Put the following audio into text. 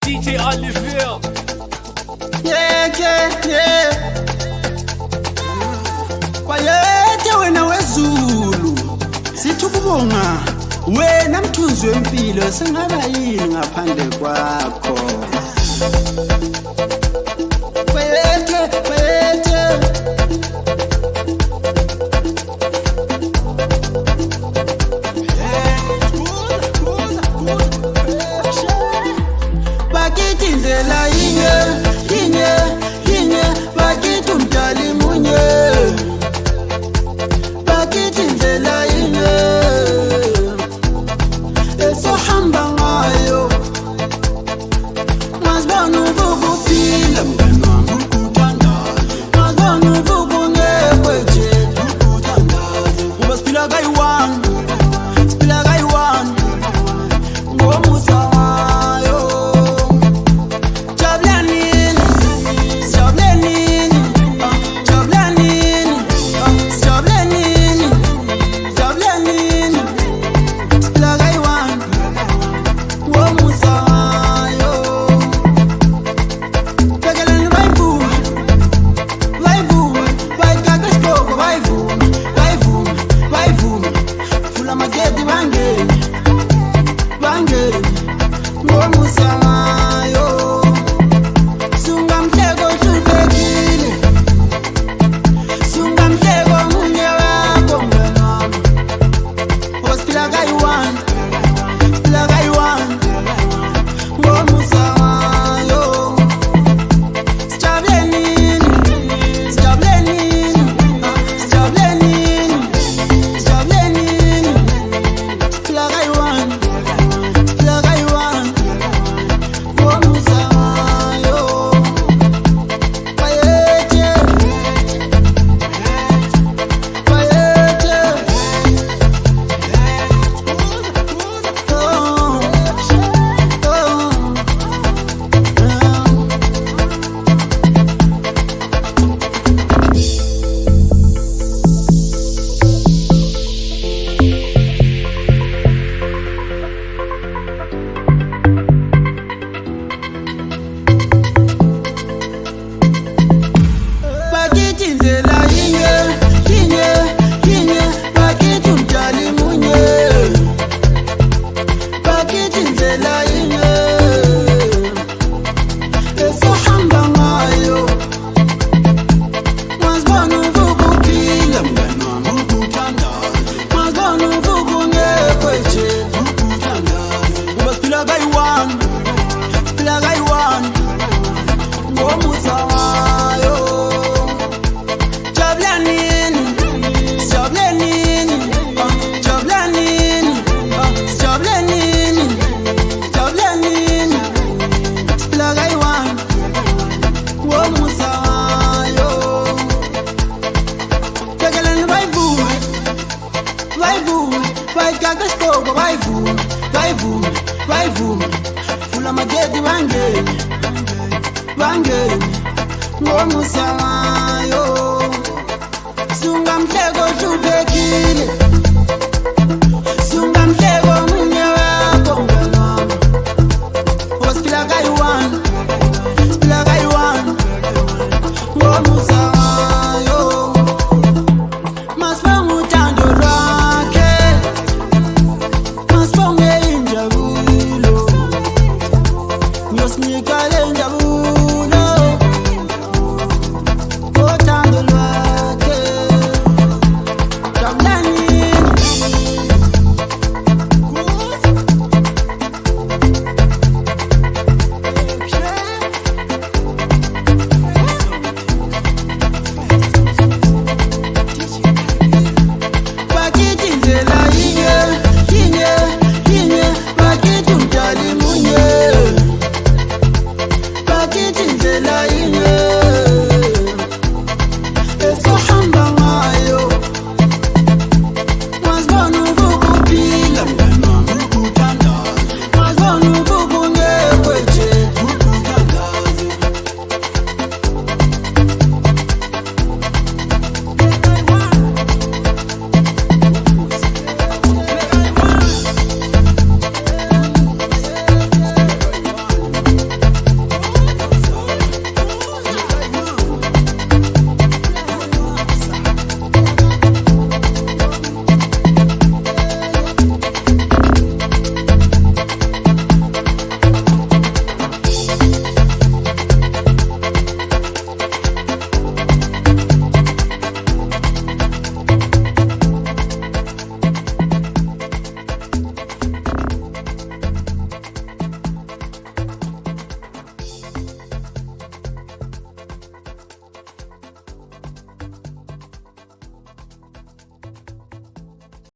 DJ Oliver. Yeah. Kwayethe wena wezulu sithi ukubonga wena mthunzi wempilo singaba yini ngaphandle kwakho. Kwayethe bakithi indlela yinye bakithi umdali munye bakithi indlela yinye esohamba ngayo mazibona ukuphila mngani wami ukuthandaza mazibona ukungekweje ukuthandaza ngoba siphila kayi-one ngomusa vai vuma fula magedi wangeni ngomusamayo sunga mtego jubekile sunga mtego munye wako ngana hospila kaiwan ngomusamayo masba mutando lwake masba ngeinjabulo nyosnikale njabulo